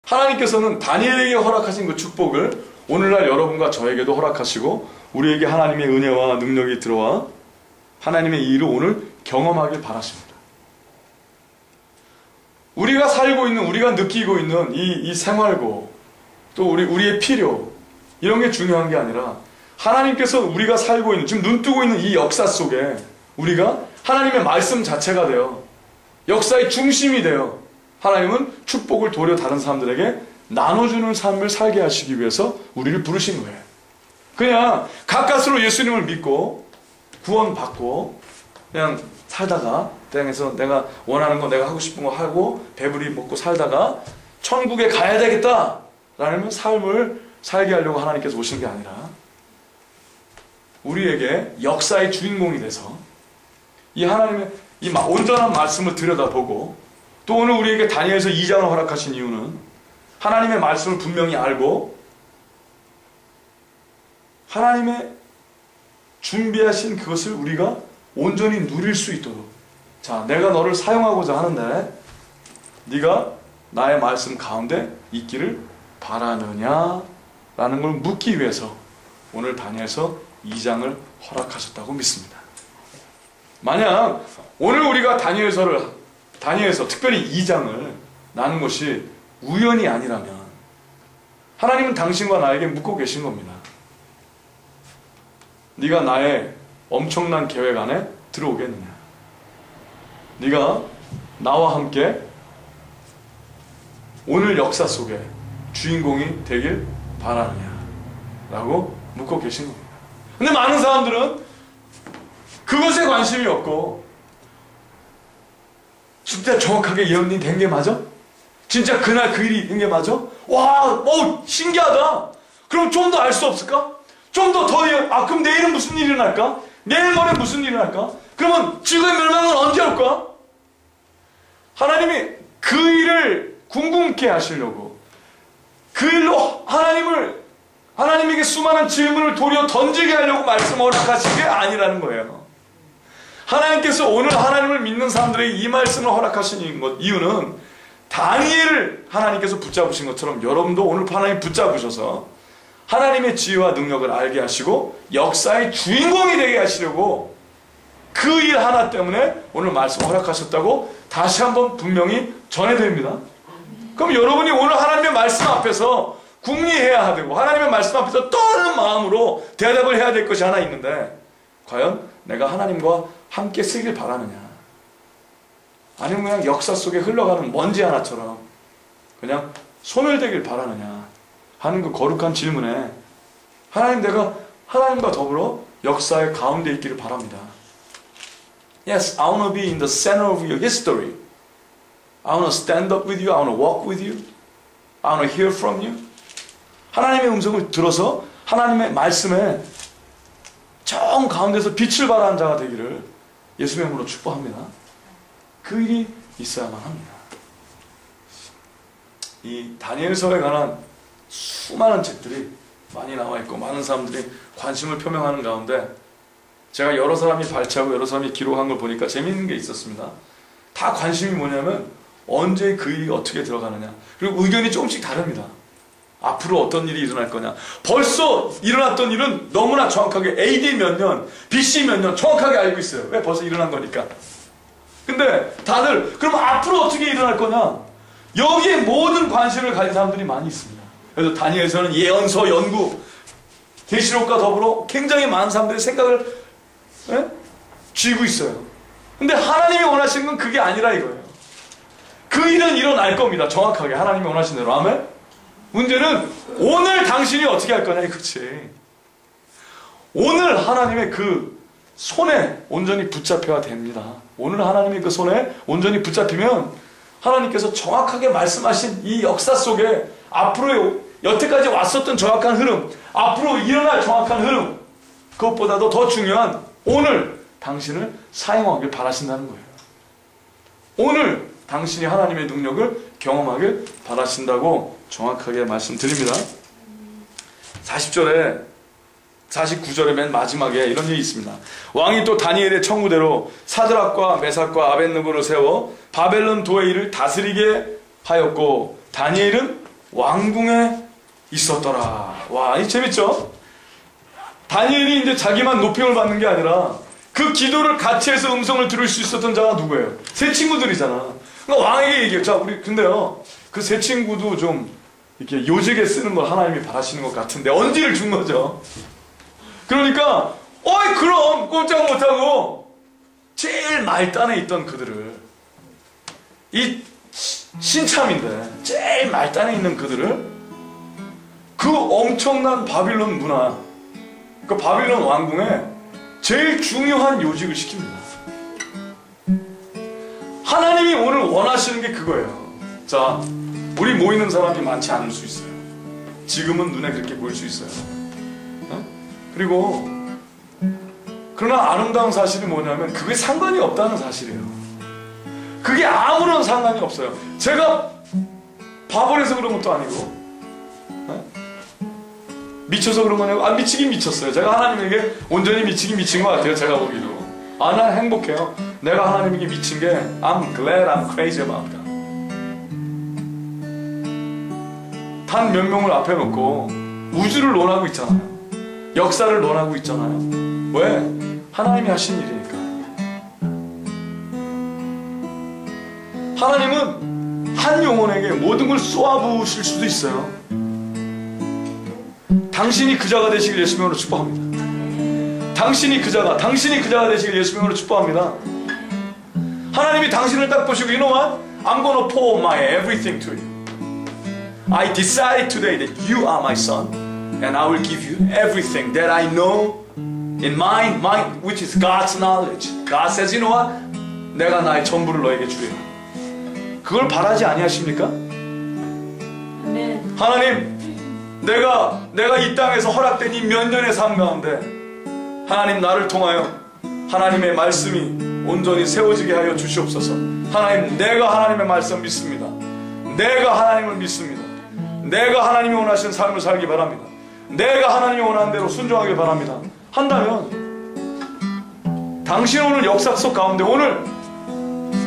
하나님께서는 다니엘에게 허락하신 그 축복을 오늘날 여러분과 저에게도 허락하시고 우리에게 하나님의 은혜와 능력이 들어와 하나님의 이 일을 오늘 경험하길 바라십니다. 우리가 살고 있는, 우리가 느끼고 있는 이 생활고 또 우리의 필요, 이런 게 중요한 게 아니라 하나님께서 우리가 살고 있는, 지금 눈뜨고 있는 이 역사 속에 우리가 하나님의 말씀 자체가 되어 역사의 중심이 되어 하나님은 축복을 도려 다른 사람들에게 나눠주는 삶을 살게 하시기 위해서 우리를 부르신 거예요. 그냥 가까스로 예수님을 믿고 구원받고 그냥 살다가 땅에서 내가 원하는 거, 내가 하고 싶은 거 하고 배부리 먹고 살다가 천국에 가야 되겠다라는 삶을 살게 하려고 하나님께서 오신 게 아니라 우리에게 역사의 주인공이 돼서 이 하나님의 이 온전한 말씀을 들여다보고 또 오늘 우리에게 다니엘서 2장을 허락하신 이유는 하나님의 말씀을 분명히 알고 하나님의 준비하신 그것을 우리가 온전히 누릴 수 있도록, 자, 내가 너를 사용하고자 하는데 네가 나의 말씀 가운데 있기를 바라느냐 라는 걸 묻기 위해서 오늘 다니엘서 2장을 허락하셨다고 믿습니다. 만약 오늘 우리가 다니엘서 특별히 2장을 나눈 것이 우연이 아니라면 하나님은 당신과 나에게 묻고 계신 겁니다. 네가 나의 엄청난 계획 안에 들어오겠느냐? 네가 나와 함께 오늘 역사 속에 주인공이 되길 바라느냐? 라고 묻고 계신 겁니다. 근데 많은 사람들은 그것에 관심이 없고 진짜 정확하게 예언이 된 게 맞아? 진짜 그날 그 일이 있는 게 맞아? 와, 신기하다. 그럼 좀 더 알 수 없을까? 좀 더 그럼 내일은 무슨 일이 날까? 내일 모레 무슨 일이 날까? 그러면 지구의 멸망은 언제 올까? 하나님이 그 일을 궁금케 하시려고 그 일로 하나님에게 수많은 질문을 도리어 던지게 하려고 말씀을 허락하신 게 아니라는 거예요. 하나님께서 오늘 하나님을 믿는 사람들에게 이 말씀을 허락하신 이유는 다니엘을 하나님께서 붙잡으신 것처럼 여러분도 오늘 하나님 붙잡으셔서 하나님의 지혜와 능력을 알게 하시고 역사의 주인공이 되게 하시려고 그 일 하나 때문에 오늘 말씀 허락하셨다고 다시 한번 분명히 전해드립니다. 그럼 여러분이 오늘 하나님의 말씀 앞에서 궁리해야 되고 하나님의 말씀 앞에서 떠는 마음으로 대답을 해야 될 것이 하나 있는데 과연 내가 하나님과 함께 쓰길 바라느냐, 아니면 그냥 역사 속에 흘러가는 먼지 하나처럼 그냥 소멸되길 바라느냐 하는 그 거룩한 질문에 내가 하나님과 더불어 역사의 가운데 있기를 바랍니다. Yes, I want to be in the center of your history. I want to stand up with you. I want to walk with you. I want to hear from you. 하나님의 음성을 들어서 하나님의 말씀에 정 가운데서 빛을 발하는 자가 되기를 예수의 이름으로 축복합니다. 그 일이 있어야만 합니다. 이 다니엘서에 관한 수많은 책들이 많이 나와 있고 많은 사람들이 관심을 표명하는 가운데 제가 여러 사람이 발췌하고 여러 사람이 기록한 걸 보니까 재미있는 게 있었습니다. 다 관심이 뭐냐면 언제 그 일이 어떻게 들어가느냐, 그리고 의견이 조금씩 다릅니다. 앞으로 어떤 일이 일어날 거냐, 벌써 일어났던 일은 너무나 정확하게 AD 몇 년, BC 몇 년 정확하게 알고 있어요. 왜? 벌써 일어난 거니까. 근데 다들 그럼 앞으로 어떻게 일어날 거냐, 여기에 모든 관심을 가진 사람들이 많이 있습니다. 그래서 다니엘서는 예언서 연구, 계시록과 더불어 굉장히 많은 사람들의 생각을 쥐고 있어요. 근데 하나님이 원하시는 건 그게 아니라 이거예요. 그 일은 일어날 겁니다. 정확하게 하나님이 원하시는 대로. 아멘? 문제는 오늘 당신이 어떻게 할 거냐 이거지. 오늘 하나님의 그 손에 온전히 붙잡혀야 됩니다. 오늘 하나님의 그 손에 온전히 붙잡히면 하나님께서 정확하게 말씀하신 이 역사 속에 앞으로 여태까지 왔었던 정확한 흐름, 앞으로 일어날 정확한 흐름, 그것보다도 더 중요한 오늘 당신을 사용하길 바라신다는 거예요. 오늘 당신이 하나님의 능력을 경험하길 바라신다고 정확하게 말씀드립니다. 40절에 49절의 맨 마지막에 이런 일이 있습니다. 왕이 또 다니엘의 청구대로 사드락과 메삭과 아벳느고를 세워 바벨론 도의 일을 다스리게 하였고 다니엘은 왕궁에 있었더라. 와, 이 재밌죠? 다니엘이 이제 자기만 높임을 받는 게 아니라 그 기도를 같이 해서 음성을 들을 수 있었던 자가 누구예요? 세 친구들이잖아. 그러니까 왕에게 얘기해요. 자, 우리 근데요, 그 세 친구도 좀 이렇게 요직에 쓰는 걸 하나님이 바라시는 것 같은데 언지를 준 거죠. 그러니까 어이 그럼 꼼짝 못하고 제일 말단에 있던 그들을, 이 신참인데 제일 말단에 있는 그들을 그 엄청난 바빌론 문화, 그 바빌론 왕궁에 제일 중요한 요직을 시킵니다. 하나님이 오늘 원하시는 게 그거예요. 자, 우리 모이는 사람이 많지 않을 수 있어요. 지금은 눈에 그렇게 보일 수 있어요. 그리고 그러나 아름다운 사실이 뭐냐면 그게 상관이 없다는 사실이에요. 그게 아무런 상관이 없어요. 제가 바보라서 그런 것도 아니고 미쳐서 그런 거냐고? 아, 미치긴 미쳤어요. 제가 하나님에게 온전히 미치긴 미친 것 같아요. 제가 보기도. 아, 난 행복해요. 내가 하나님에게 미친 게 I'm glad I'm crazy about God. 단 몇 명을 앞에 놓고 우주를 논하고 있잖아요. 역사를 논하고 있잖아요. 왜? 하나님이 하신 일이니까. 하나님은 한 영혼에게 모든 걸 쏘아부으실 수도 있어요. 당신이 그 자가 되시길 예수 이름으로 축복합니다. 당신이 그 자가 되시길 예수 이름으로 축복합니다. 하나님이 당신을 딱 보시고, you know what? I'm gonna pour my everything to you. I decided today that you are my son, and I will give you everything that I know in my mind, which is God's knowledge. God says, you know what? 내가 나의 전부를 너에게 주리라. 그걸 바라지 아니하십니까? 아멘. 하나님, 내가 이 땅에서 허락된 이 몇 년의 삶 가운데 하나님 나를 통하여 하나님의 말씀이 온전히 세워지게 하여 주시옵소서. 하나님, 내가 하나님의 말씀 믿습니다. 내가 하나님을 믿습니다. 내가 하나님이 원하시는 삶을 살기 바랍니다. 내가 하나님이 원하는 대로 순종하길 바랍니다. 한다면 당신 오늘 역사 속 가운데 오늘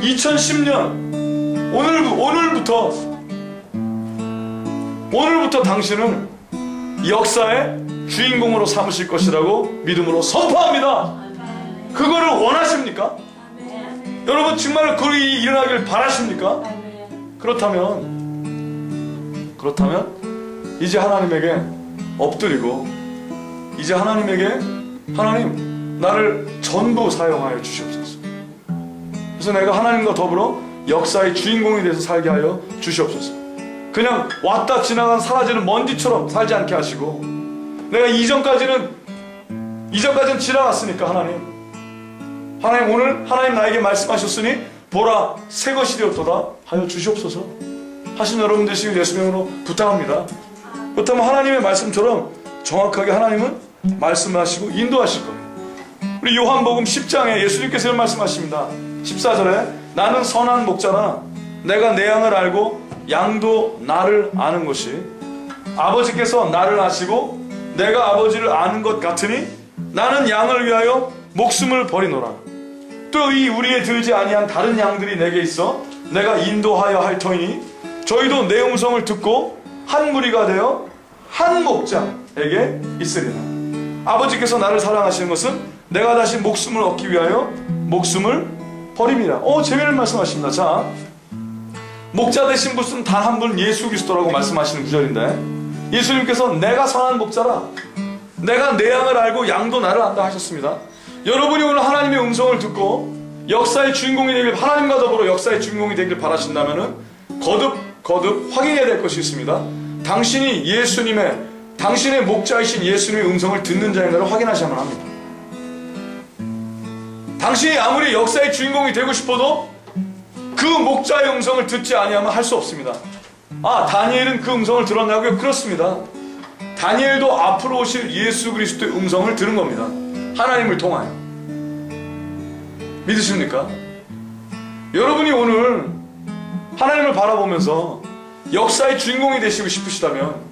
2010년 오늘부터 당신은 역사의 주인공으로 삼으실 것이라고 믿음으로 선포합니다. 그거를 원하십니까? 여러분 정말 그리 일어나길 바라십니까? 그렇다면 이제 하나님에게 엎드리고 이제 하나님에게, 하나님 나를 전부 사용하여 주시옵소서. 그래서 내가 하나님과 더불어 역사의 주인공이 돼서 살게 하여 주시옵소서. 그냥 왔다 지나간 사라지는 먼지처럼 살지 않게 하시고, 내가 이전까지는 지나갔으니까 하나님 오늘 하나님 나에게 말씀하셨으니 보라 새 것이 되었도다 하여 주시옵소서 하신 여러분 되시길 예수 이름으로 부탁합니다. 그렇다면 하나님의 말씀처럼 정확하게 하나님은 말씀하시고 인도하실 거예요. 우리 요한복음 10장에 예수님께서 이런 말씀하십니다. 14절에 나는 선한 목자라 내가 내 양을 알고 양도 나를 아는 것이, 아버지께서 나를 아시고 내가 아버지를 아는 것 같으니 나는 양을 위하여 목숨을 버리노라. 또 이 우리에 들지 아니한 다른 양들이 내게 있어 내가 인도하여 할 터이니 저희도 내 음성을 듣고 한 무리가 되어 한 목자에게 있으리라. 아버지께서 나를 사랑하시는 것은 내가 다시 목숨을 얻기 위하여 목숨을 버림이라. 재미있는 말씀하십니다. 자, 목자 되신 분은 단 한 분 예수 그리스도라고 말씀하시는 구절인데, 예수님께서 내가 선한 목자라 내가 내 양을 알고 양도 나를 안다 하셨습니다. 여러분이 오늘 하나님의 음성을 듣고 역사의 주인공이 되길, 하나님과 더불어 역사의 주인공이 되길 바라신다면 거듭 확인해야 될 것이 있습니다. 당신이 당신의 목자이신 예수님의 음성을 듣는 자인가를 확인하셔야만 합니다. 당신이 아무리 역사의 주인공이 되고 싶어도 그 목자의 음성을 듣지 아니하면 할 수 없습니다. 다니엘은 그 음성을 들었냐고요? 그렇습니다. 다니엘도 앞으로 오실 예수 그리스도의 음성을 들은 겁니다. 하나님을 통하여. 믿으십니까? 여러분이 오늘 하나님을 바라보면서 역사의 주인공이 되시고 싶으시다면